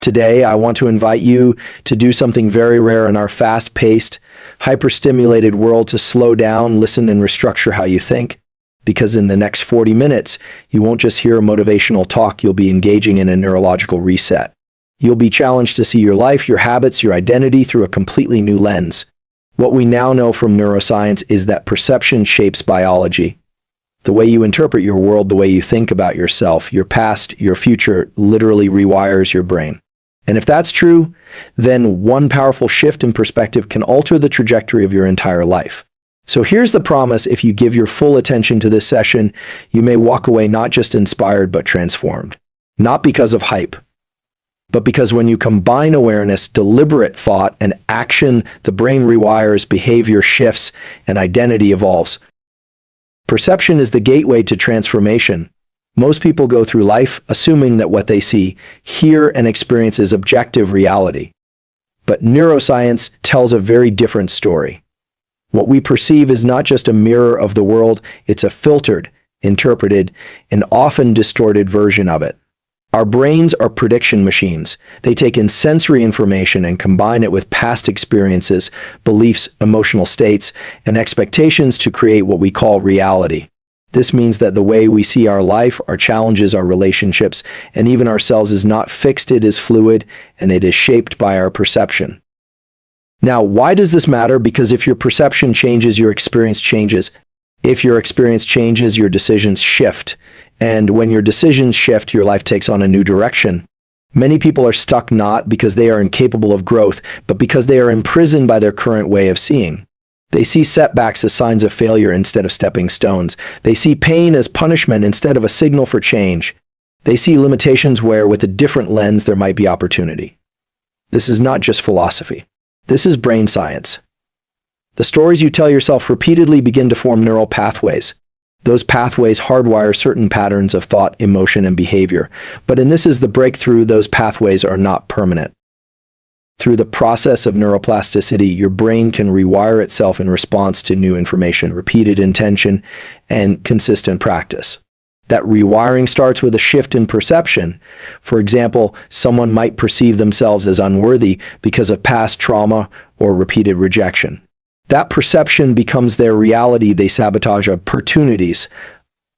Today, I want to invite you to do something very rare in our fast-paced, hyper-stimulated world: to slow down, listen, and restructure how you think. Because in the next 40 minutes, you won't just hear motivational talk, you'll be engaging in a neurological reset. You'll be challenged to see your life, your habits, your identity through a completely new lens. What we now know from neuroscience is that perception shapes biology. The way you interpret your world, the way you think about yourself, your past, your future, literally rewires your brain. And if that's true, then one powerful shift in perspective can alter the trajectory of your entire life. So here's the promise: if you give your full attention to this session, you may walk away not just inspired but transformed. Not because of hype, but because when you combine awareness, deliberate thought, and action, the brain rewires, behavior shifts, and identity evolves. Perception is the gateway to transformation. Most people go through life assuming that what they see, hear, and experience is objective reality. But neuroscience tells a very different story. What we perceive is not just a mirror of the world, it's a filtered, interpreted, and often distorted version of it. Our brains are prediction machines. They take in sensory information and combine it with past experiences, beliefs, emotional states, and expectations to create what we call reality. This means that the way we see our life, our challenges, our relationships, and even ourselves is not fixed, it is fluid, and it is shaped by our perception. Now, why does this matter? Because if your perception changes, your experience changes. If your experience changes, your decisions shift. And when your decisions shift, your life takes on a new direction. Many people are stuck not because they are incapable of growth, but because they are imprisoned by their current way of seeing. They see setbacks as signs of failure instead of stepping stones. They see pain as punishment instead of a signal for change. They see limitations where, with a different lens, there might be opportunity. This is not just philosophy. This is brain science. The stories you tell yourself repeatedly begin to form neural pathways. Those pathways hardwire certain patterns of thought, emotion, and behavior. But and this is the breakthrough: those pathways are not permanent. Through the process of neuroplasticity, your brain can rewire itself in response to new information, repeated intention, and consistent practice. That rewiring starts with a shift in perception. For example, someone might perceive themselves as unworthy because of past trauma or repeated rejection. That perception becomes their reality. They sabotage opportunities,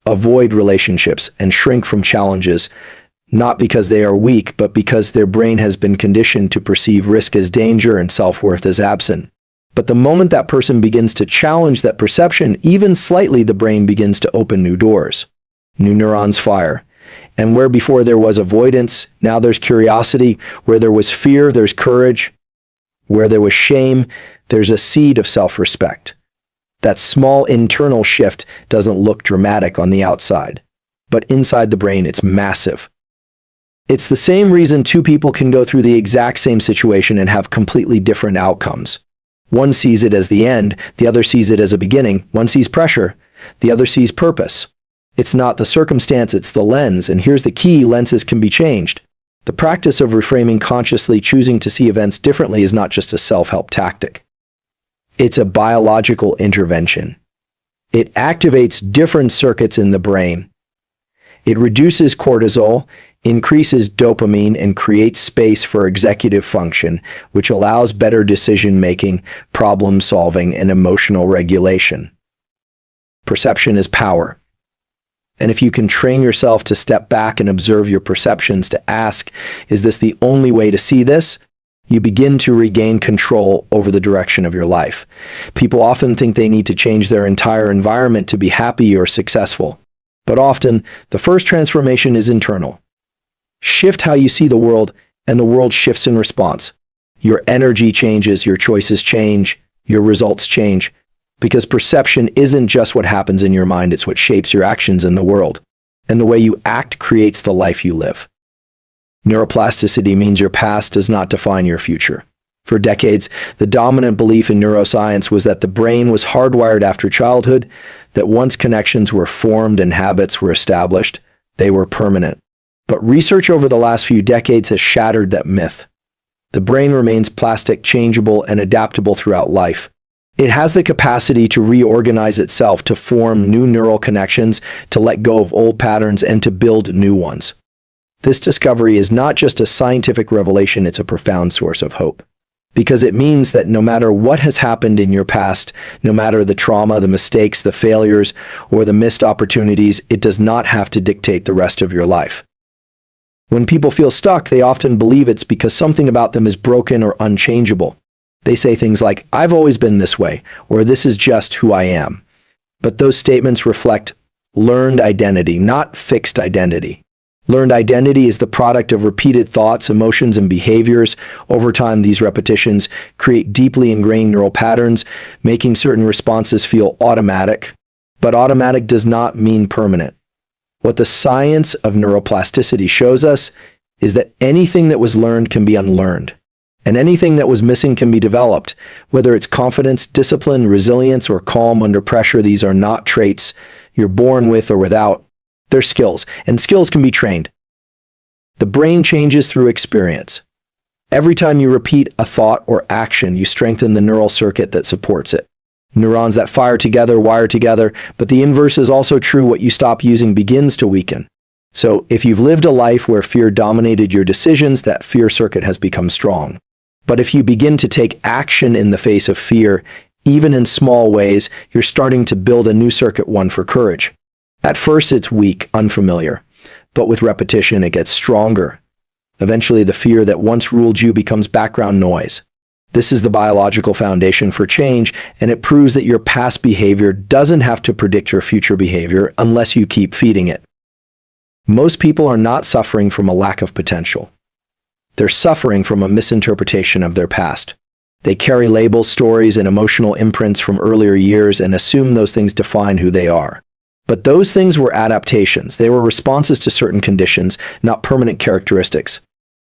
avoid relationships, and shrink from challenges, not because they are weak, but because their brain has been conditioned to perceive risk as danger and self-worth as absent. But the moment that person begins to challenge that perception, even slightly, the brain begins to open new doors. New neurons fire. And where before there was avoidance, now there's curiosity. Where there was fear, there's courage. Where there was shame, there's a seed of self-respect. That small internal shift doesn't look dramatic on the outside, but inside the brain, it's massive. It's the same reason two people can go through the exact same situation and have completely different outcomes. One sees it as the end, the other sees it as a beginning. One sees pressure, the other sees purpose. It's not the circumstance, it's the lens, and here's the key: lenses can be changed. The practice of reframing, consciously choosing to see events differently, is not just a self-help tactic. It's a biological intervention. It activates different circuits in the brain. It reduces cortisol, increases dopamine, and creates space for executive function, which allows better decision-making, problem-solving, and emotional regulation. Perception is power. And if you can train yourself to step back and observe your perceptions, to ask, is this the only way to see this? You begin to regain control over the direction of your life. People often think they need to change their entire environment to be happy or successful. But often, the first transformation is internal. Shift how you see the world, and the world shifts in response. Your energy changes, your choices change, your results change. Because perception isn't just what happens in your mind, it's what shapes your actions in the world. And the way you act creates the life you live. Neuroplasticity means your past does not define your future. For decades, the dominant belief in neuroscience was that the brain was hardwired after childhood, that once connections were formed and habits were established, they were permanent. But research over the last few decades has shattered that myth. The brain remains plastic, changeable, and adaptable throughout life. It has the capacity to reorganize itself, to form new neural connections, to let go of old patterns, and to build new ones. This discovery is not just a scientific revelation, it's a profound source of hope. Because it means that no matter what has happened in your past, no matter the trauma, the mistakes, the failures, or the missed opportunities, it does not have to dictate the rest of your life. When people feel stuck, they often believe it's because something about them is broken or unchangeable. They say things like, "I've always been this way," or "This is just who I am." But those statements reflect learned identity, not fixed identity. Learned identity is the product of repeated thoughts, emotions, and behaviors. Over time, these repetitions create deeply ingrained neural patterns, making certain responses feel automatic. But automatic does not mean permanent. What the science of neuroplasticity shows us is that anything that was learned can be unlearned, and anything that was missing can be developed. Whether it's confidence, discipline, resilience, or calm under pressure, these are not traits you're born with or without. They're skills, and skills can be trained. The brain changes through experience. Every time you repeat a thought or action, you strengthen the neural circuit that supports it. Neurons that fire together wire together, but the inverse is also true. What you stop using begins to weaken. So if you've lived a life where fear dominated your decisions, that fear circuit has become strong. But if you begin to take action in the face of fear, even in small ways, you're starting to build a new circuit, one for courage. At first, it's weak, unfamiliar, but with repetition, it gets stronger. Eventually, the fear that once ruled you becomes background noise. This is the biological foundation for change, and it proves that your past behavior doesn't have to predict your future behavior unless you keep feeding it. Most people are not suffering from a lack of potential. They're suffering from a misinterpretation of their past. They carry labels, stories, and emotional imprints from earlier years and assume those things define who they are. But those things were adaptations. They were responses to certain conditions, not permanent characteristics.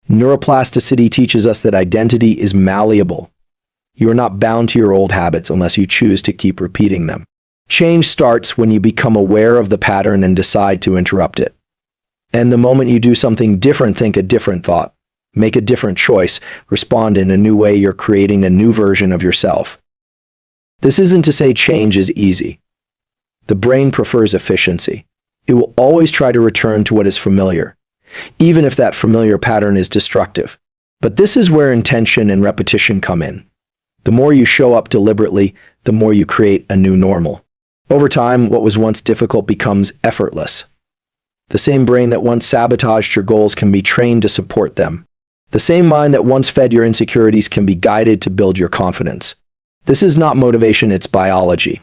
Neuroplasticity teaches us that identity is malleable. You are not bound to your old habits unless you choose to keep repeating them. Change starts when you become aware of the pattern and decide to interrupt it. And the moment you do something different, think a different thought, make a different choice, respond in a new way, you're creating a new version of yourself. This isn't to say change is easy. The brain prefers efficiency. It will always try to return to what is familiar, even if that familiar pattern is destructive. But this is where intention and repetition come in. The more you show up deliberately, the more you create a new normal. Over time, what was once difficult becomes effortless. The same brain that once sabotaged your goals can be trained to support them. The same mind that once fed your insecurities can be guided to build your confidence. This is not motivation, it's biology.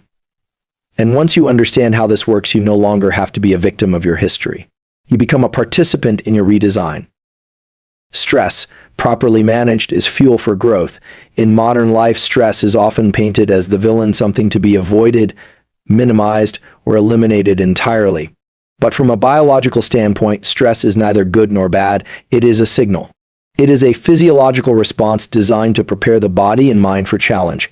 And once you understand how this works, you no longer have to be a victim of your history. You become a participant in your redesign. Stress, properly managed, is fuel for growth. In modern life, stress is often painted as the villain, something to be avoided, minimized, or eliminated entirely. But from a biological standpoint, stress is neither good nor bad. It is a signal. It is a physiological response designed to prepare the body and mind for challenge.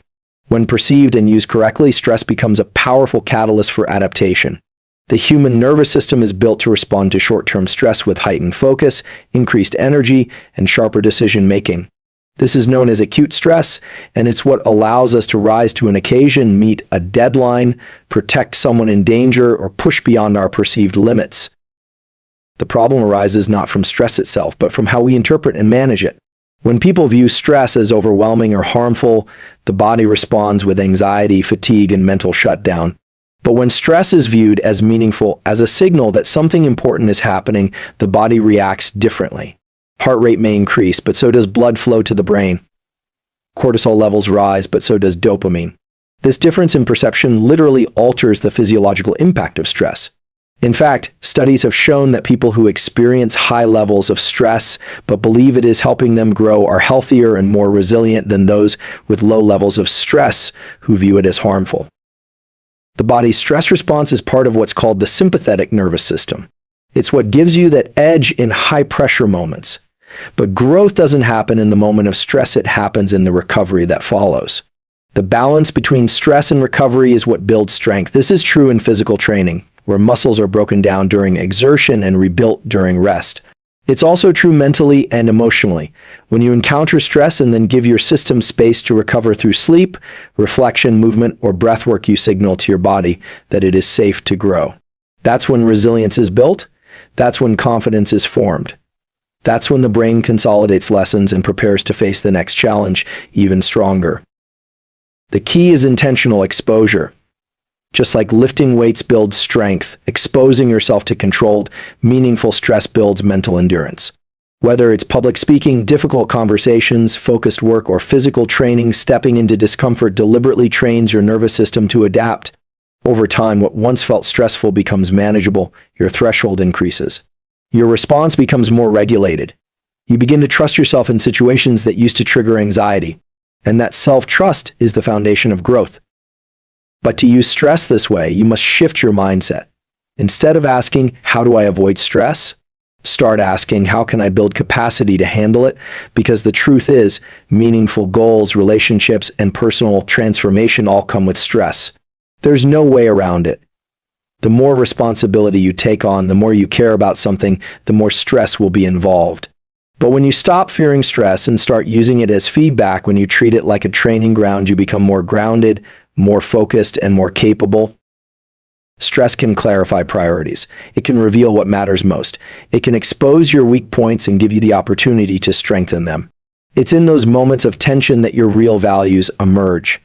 When perceived and used correctly, stress becomes a powerful catalyst for adaptation. The human nervous system is built to respond to short-term stress with heightened focus, increased energy, and sharper decision-making. This is known as acute stress, and it's what allows us to rise to an occasion, meet a deadline, protect someone in danger, or push beyond our perceived limits. The problem arises not from stress itself, but from how we interpret and manage it. When people view stress as overwhelming or harmful, the body responds with anxiety, fatigue, and mental shutdown. But when stress is viewed as meaningful, as a signal that something important is happening, the body reacts differently. Heart rate may increase, but so does blood flow to the brain. Cortisol levels rise, but so does dopamine. This difference in perception literally alters the physiological impact of stress. In fact, studies have shown that people who experience high levels of stress but believe it is helping them grow are healthier and more resilient than those with low levels of stress who view it as harmful. The body's stress response is part of what's called the sympathetic nervous system. It's what gives you that edge in high-pressure moments. But growth doesn't happen in the moment of stress, it happens in the recovery that follows. The balance between stress and recovery is what builds strength. This is true in physical training, where muscles are broken down during exertion and rebuilt during rest. It's also true mentally and emotionally. When you encounter stress and then give your system space to recover through sleep, reflection, movement, or breath work, you signal to your body that it is safe to grow. That's when resilience is built. That's when confidence is formed. That's when the brain consolidates lessons and prepares to face the next challenge even stronger. The key is intentional exposure. Just like lifting weights builds strength, exposing yourself to controlled, meaningful stress builds mental endurance. Whether it's public speaking, difficult conversations, focused work, or physical training, stepping into discomfort deliberately trains your nervous system to adapt. Over time, what once felt stressful becomes manageable, your threshold increases. Your response becomes more regulated. You begin to trust yourself in situations that used to trigger anxiety. And that self-trust is the foundation of growth. But to use stress this way, you must shift your mindset. Instead of asking, how do I avoid stress? Start asking, how can I build capacity to handle it? Because the truth is, meaningful goals, relationships, and personal transformation all come with stress. There's no way around it. The more responsibility you take on, the more you care about something, the more stress will be involved. But when you stop fearing stress and start using it as feedback, when you treat it like a training ground, you become more grounded, more focused, and more capable. Stress can clarify priorities. It can reveal what matters most. It can expose your weak points and give you the opportunity to strengthen them. It's in those moments of tension that your real values emerge.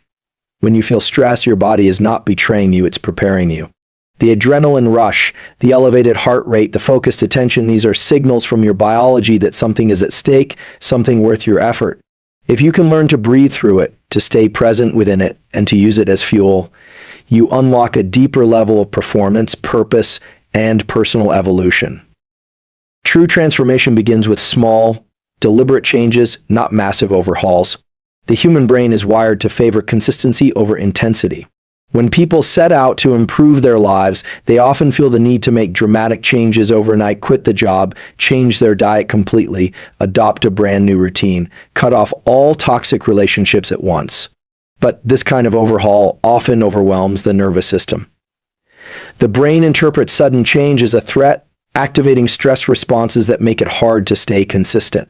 When you feel stress, your body is not betraying you, it's preparing you. The adrenaline rush, the elevated heart rate, the focused attention, these are signals from your biology that something is at stake, something worth your effort. If you can learn to breathe through it, to stay present within it, and to use it as fuel, you unlock a deeper level of performance, purpose, and personal evolution. True transformation begins with small, deliberate changes, not massive overhauls. The human brain is wired to favor consistency over intensity. When people set out to improve their lives, they often feel the need to make dramatic changes overnight, quit the job, change their diet completely, adopt a brand new routine, cut off all toxic relationships at once. But this kind of overhaul often overwhelms the nervous system. The brain interprets sudden change as a threat, activating stress responses that make it hard to stay consistent.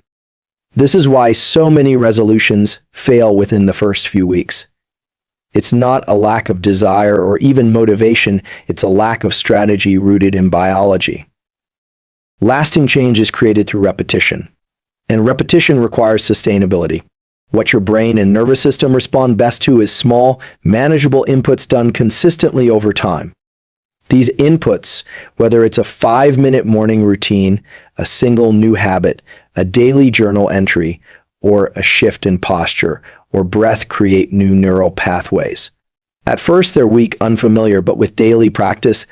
This is why so many resolutions fail within the first few weeks. It's not a lack of desire or even motivation, it's a lack of strategy rooted in biology. Lasting change is created through repetition, and repetition requires sustainability. What your brain and nervous system respond best to is small, manageable inputs done consistently over time. These inputs, whether it's a 5-minute morning routine, a single new habit, a daily journal entry, or a shift in posture or breath, create new neural pathways. At first, they're weak, unfamiliar, but with daily practice,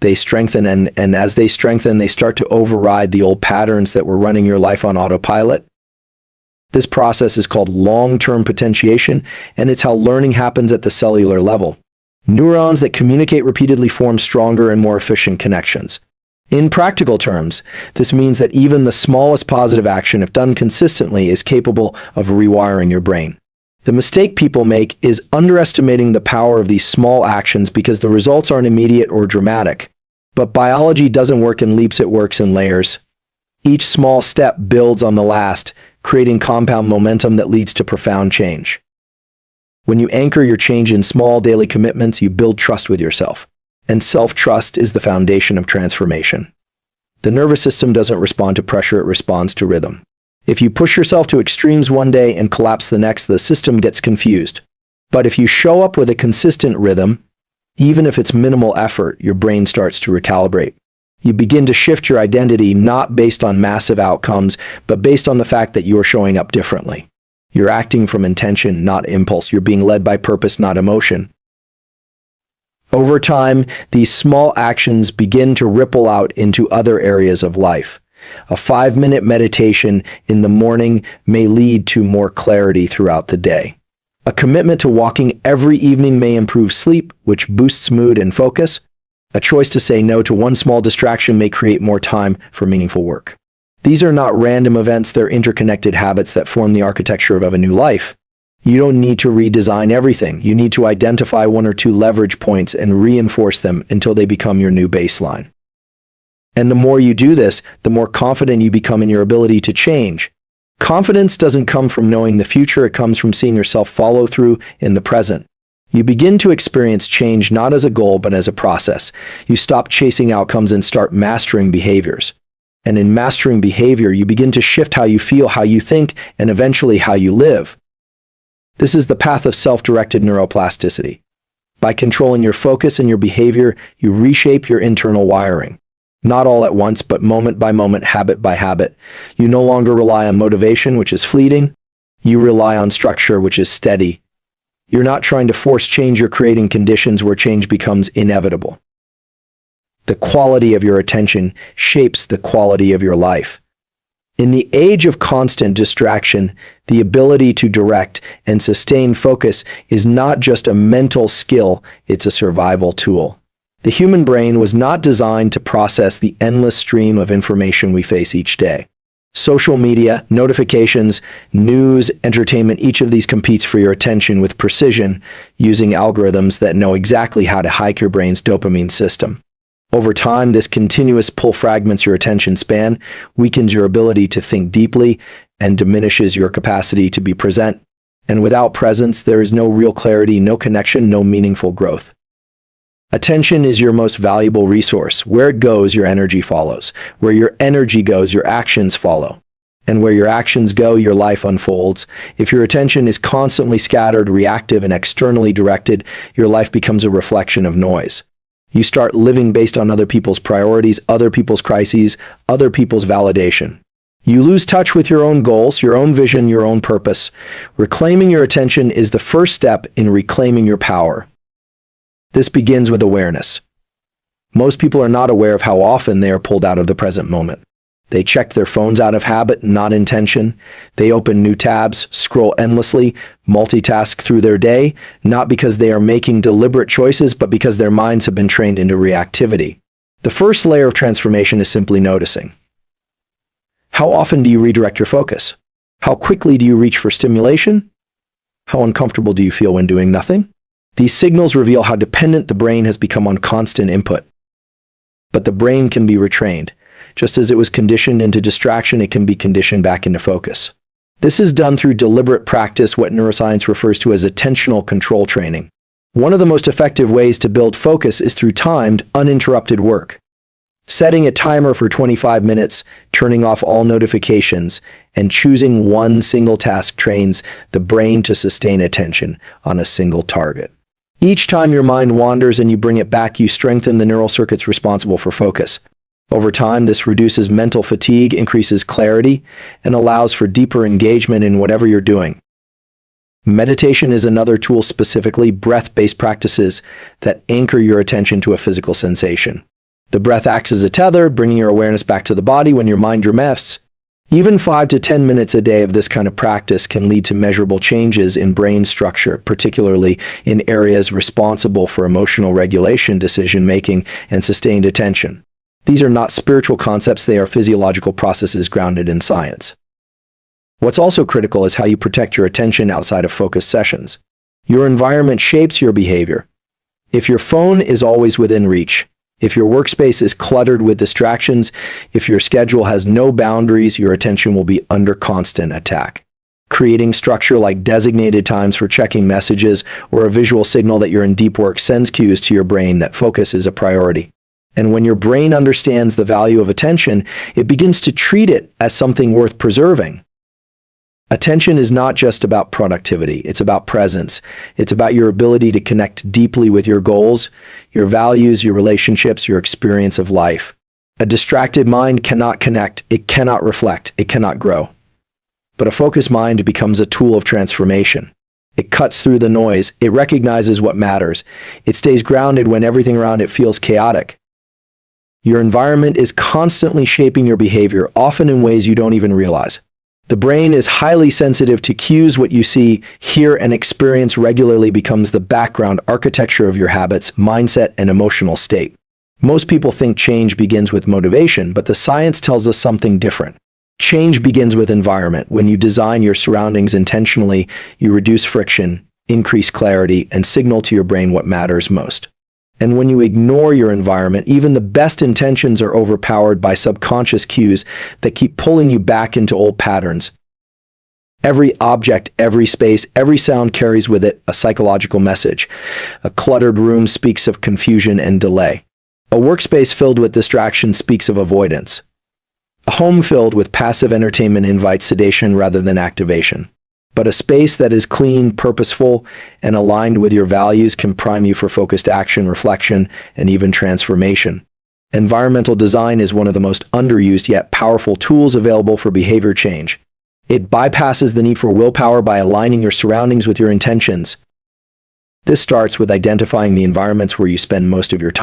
they strengthen, and as they strengthen, they start to override the old patterns that were running your life on autopilot. This process is called long-term potentiation, and it's how learning happens at the cellular level. Neurons that communicate repeatedly form stronger and more efficient connections. In practical terms, this means that even the smallest positive action, if done consistently, is capable of rewiring your brain. The mistake people make is underestimating the power of these small actions because the results aren't immediate or dramatic. But biology doesn't work in leaps, it works in layers. Each small step builds on the last, creating compound momentum that leads to profound change. When you anchor your change in small daily commitments, you build trust with yourself. And self-trust is the foundation of transformation. The nervous system doesn't respond to pressure, it responds to rhythm. If you push yourself to extremes one day and collapse the next, the system gets confused. But if you show up with a consistent rhythm, even if it's minimal effort, your brain starts to recalibrate. You begin to shift your identity not based on massive outcomes, but based on the fact that you are showing up differently. You're acting from intention, not impulse. You're being led by purpose, not emotion. Over time, these small actions begin to ripple out into other areas of life. A 5-minute meditation in the morning may lead to more clarity throughout the day. A commitment to walking every evening may improve sleep, which boosts mood and focus. A choice to say no to one small distraction may create more time for meaningful work. These are not random events, they're interconnected habits that form the architecture of a new life. You don't need to redesign everything. You need to identify 1 or 2 leverage points and reinforce them until they become your new baseline. And the more you do this, the more confident you become in your ability to change. Confidence doesn't come from knowing the future, it comes from seeing yourself follow through in the present. You begin to experience change not as a goal, but as a process. You stop chasing outcomes and start mastering behaviors. And in mastering behavior, you begin to shift how you feel, how you think, and eventually how you live. This is the path of self-directed neuroplasticity. By controlling your focus and your behavior, you reshape your internal wiring. Not all at once, but moment by moment, habit by habit. You no longer rely on motivation, which is fleeting. You rely on structure, which is steady. You're not trying to force change, you're creating conditions where change becomes inevitable. The quality of your attention shapes the quality of your life. In the age of constant distraction, the ability to direct and sustain focus is not just a mental skill, it's a survival tool. The human brain was not designed to process the endless stream of information we face each day. Social media, notifications, news, entertainment, each of these competes for your attention with precision, using algorithms that know exactly how to hack your brain's dopamine system. Over time, this continuous pull fragments your attention span, weakens your ability to think deeply, and diminishes your capacity to be present. And without presence, there is no real clarity, no connection, no meaningful growth. Attention is your most valuable resource. Where it goes, your energy follows. Where your energy goes, your actions follow. And where your actions go, your life unfolds. If your attention is constantly scattered, reactive, and externally directed, your life becomes a reflection of noise. You start living based on other people's priorities, other people's crises, other people's validation. You lose touch with your own goals, your own vision, your own purpose. Reclaiming your attention is the first step in reclaiming your power. This begins with awareness. Most people are not aware of how often they are pulled out of the present moment. They check their phones out of habit, not intention. They open new tabs, scroll endlessly, multitask through their day, not because they are making deliberate choices, but because their minds have been trained into reactivity. The first layer of transformation is simply noticing. How often do you redirect your focus? How quickly do you reach for stimulation? How uncomfortable do you feel when doing nothing? These signals reveal how dependent the brain has become on constant input. But the brain can be retrained. Just as it was conditioned into distraction, it can be conditioned back into focus. This is done through deliberate practice, what neuroscience refers to as attentional control training. One of the most effective ways to build focus is through timed, uninterrupted work. Setting a timer for 25 minutes, turning off all notifications, and choosing one single task trains the brain to sustain attention on a single target. Each time your mind wanders and you bring it back, you strengthen the neural circuits responsible for focus. Over time, this reduces mental fatigue, increases clarity, and allows for deeper engagement in whatever you're doing. Meditation is another tool, specifically breath-based practices that anchor your attention to a physical sensation. The breath acts as a tether, bringing your awareness back to the body when your mind drifts. Even 5 to 10 minutes a day of this kind of practice can lead to measurable changes in brain structure, particularly in areas responsible for emotional regulation, decision-making, and sustained attention. These are not spiritual concepts, they are physiological processes grounded in science. What's also critical is how you protect your attention outside of focused sessions. Your environment shapes your behavior. If your phone is always within reach, if your workspace is cluttered with distractions, if your schedule has no boundaries, your attention will be under constant attack. Creating structure like designated times for checking messages or a visual signal that you're in deep work sends cues to your brain that focus is a priority. And when your brain understands the value of attention, it begins to treat it as something worth preserving. Attention is not just about productivity, it's about presence. It's about your ability to connect deeply with your goals, your values, your relationships, your experience of life. A distracted mind cannot connect, it cannot reflect, it cannot grow. But a focused mind becomes a tool of transformation. It cuts through the noise, it recognizes what matters, it stays grounded when everything around it feels chaotic. Your environment is constantly shaping your behavior, often in ways you don't even realize. The brain is highly sensitive to cues. What you see, hear, and experience regularly becomes the background architecture of your habits, mindset, and emotional state. Most people think change begins with motivation, but the science tells us something different. Change begins with environment. When you design your surroundings intentionally, you reduce friction, increase clarity, and signal to your brain what matters most. And when you ignore your environment, even the best intentions are overpowered by subconscious cues that keep pulling you back into old patterns. Every object, every space, every sound carries with it a psychological message. A cluttered room speaks of confusion and delay. A workspace filled with distraction speaks of avoidance. A home filled with passive entertainment invites sedation rather than activation. But a space that is clean, purposeful, and aligned with your values can prime you for focused action, reflection, and even transformation. Environmental design is one of the most underused yet powerful tools available for behavior change. It bypasses the need for willpower by aligning your surroundings with your intentions. This starts with identifying the environments where you spend most of your time.